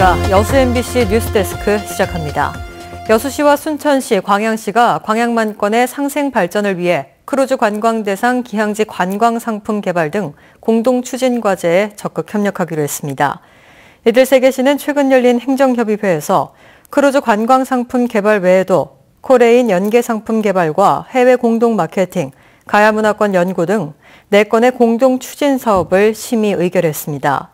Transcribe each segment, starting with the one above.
안녕하십니까. 여수 MBC 뉴스데스크 시작합니다. 여수시와 순천시, 광양시가 광양만권의 상생 발전을 위해 크루즈 관광 대상 기항지 관광 상품 개발 등 공동 추진 과제에 적극 협력하기로 했습니다. 이들 세 개 시는 최근 열린 행정협의회에서 크루즈 관광 상품 개발 외에도 코레인 연계 상품 개발과 해외 공동 마케팅, 가야문화권 연구 등 4건의 공동 추진 사업을 심의 의결했습니다.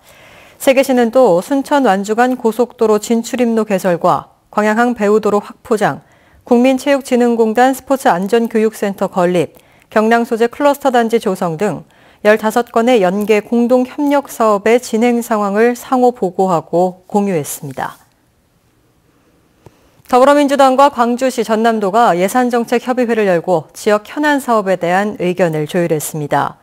세 개 시는 또 순천 완주간 고속도로 진출입로 개설과 광양항 배우도로 확포장, 국민체육진흥공단 스포츠안전교육센터 건립, 경량소재 클러스터 단지 조성 등 15건의 연계 공동 협력 사업의 진행 상황을 상호 보고하고 공유했습니다. 더불어민주당과 광주시, 전남도가 예산정책협의회를 열고 지역 현안 사업에 대한 의견을 조율했습니다.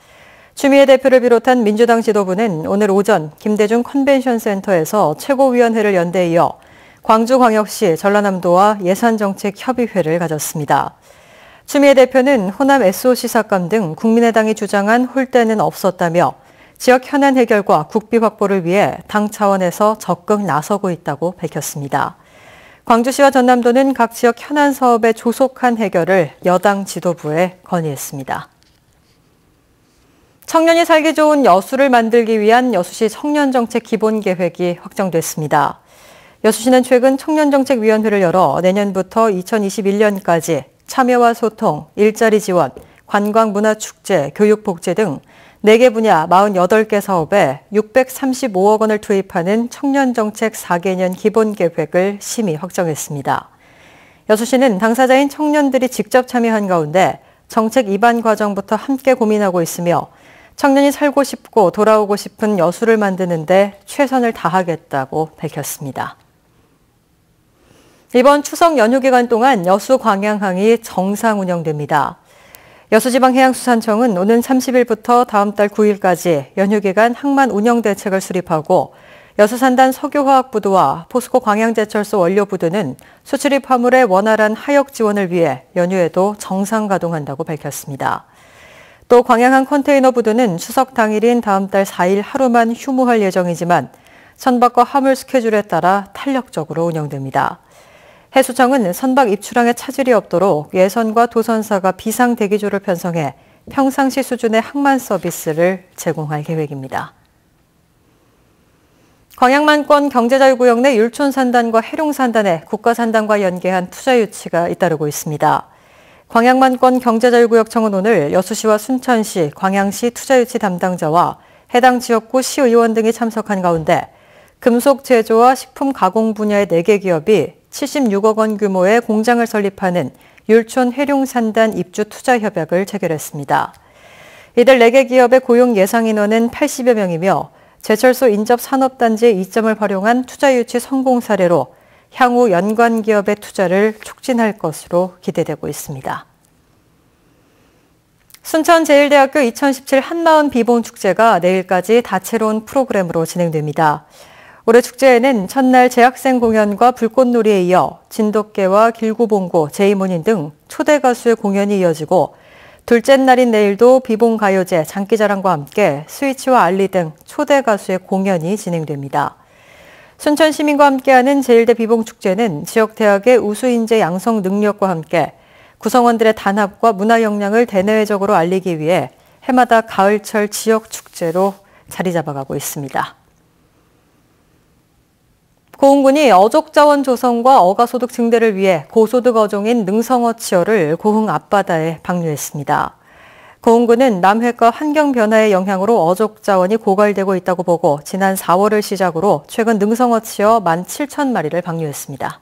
추미애 대표를 비롯한 민주당 지도부는 오늘 오전 김대중 컨벤션센터에서 최고위원회를 연대 이어 광주광역시, 전라남도와 예산정책협의회를 가졌습니다. 추미애 대표는 호남 SOC 삭감 등 국민의당이 주장한 홀대는 없었다며 지역 현안 해결과 국비 확보를 위해 당 차원에서 적극 나서고 있다고 밝혔습니다. 광주시와 전남도는 각 지역 현안 사업의 조속한 해결을 여당 지도부에 건의했습니다. 청년이 살기 좋은 여수를 만들기 위한 여수시 청년정책 기본계획이 확정됐습니다. 여수시는 최근 청년정책위원회를 열어 내년부터 2021년까지 참여와 소통, 일자리 지원, 관광문화축제, 교육복지 등 4개 분야 48개 사업에 635억 원을 투입하는 청년정책 4개년 기본계획을 심의 확정했습니다. 여수시는 당사자인 청년들이 직접 참여한 가운데 정책 입안 과정부터 함께 고민하고 있으며 청년이 살고 싶고 돌아오고 싶은 여수를 만드는 데 최선을 다하겠다고 밝혔습니다. 이번 추석 연휴 기간 동안 여수 광양항이 정상 운영됩니다. 여수지방해양수산청은 오는 30일부터 다음 달 9일까지 연휴 기간 항만 운영 대책을 수립하고 여수산단 석유화학부두와 포스코 광양제철소 원료부두는 수출입 화물의 원활한 하역 지원을 위해 연휴에도 정상 가동한다고 밝혔습니다. 또 광양항 컨테이너 부두는 추석 당일인 다음 달 4일 하루만 휴무할 예정이지만 선박과 화물 스케줄에 따라 탄력적으로 운영됩니다. 해수청은 선박 입출항에 차질이 없도록 예선과 도선사가 비상 대기조를 편성해 평상시 수준의 항만 서비스를 제공할 계획입니다. 광양만권 경제자유구역 내 율촌산단과 해룡산단에 국가산단과 연계한 투자 유치가 잇따르고 있습니다. 광양만권 경제자유구역청은 오늘 여수시와 순천시, 광양시 투자유치 담당자와 해당 지역구 시의원 등이 참석한 가운데 금속 제조와 식품 가공 분야의 4개 기업이 76억 원 규모의 공장을 설립하는 율촌 해룡산단 입주 투자 협약을 체결했습니다. 이들 4개 기업의 고용 예상 인원은 80여 명이며 제철소 인접 산업단지의 이점을 활용한 투자 유치 성공 사례로 향후 연관 기업의 투자를 촉진할 것으로 기대되고 있습니다. 순천제일대학교 2017 한마은 비봉축제가 내일까지 다채로운 프로그램으로 진행됩니다. 올해 축제에는 첫날 재학생 공연과 불꽃놀이에 이어 진돗개와 길구봉고, 제이모닌 등 초대 가수의 공연이 이어지고 둘째 날인 내일도 비봉가요제, 장기자랑과 함께 스위치와 알리 등 초대 가수의 공연이 진행됩니다. 순천 시민과 함께하는 제일대 비봉축제는 지역 대학의 우수인재 양성 능력과 함께 구성원들의 단합과 문화 역량을 대내외적으로 알리기 위해 해마다 가을철 지역 축제로 자리 잡아가고 있습니다. 고흥군이 어족자원 조성과 어가소득 증대를 위해 고소득 어종인 능성어치어를 고흥 앞바다에 방류했습니다. 고흥군은 남해과 환경 변화의 영향으로 어족자원이 고갈되고 있다고 보고 지난 4월을 시작으로 최근 능성어치어 17,000마리를 방류했습니다.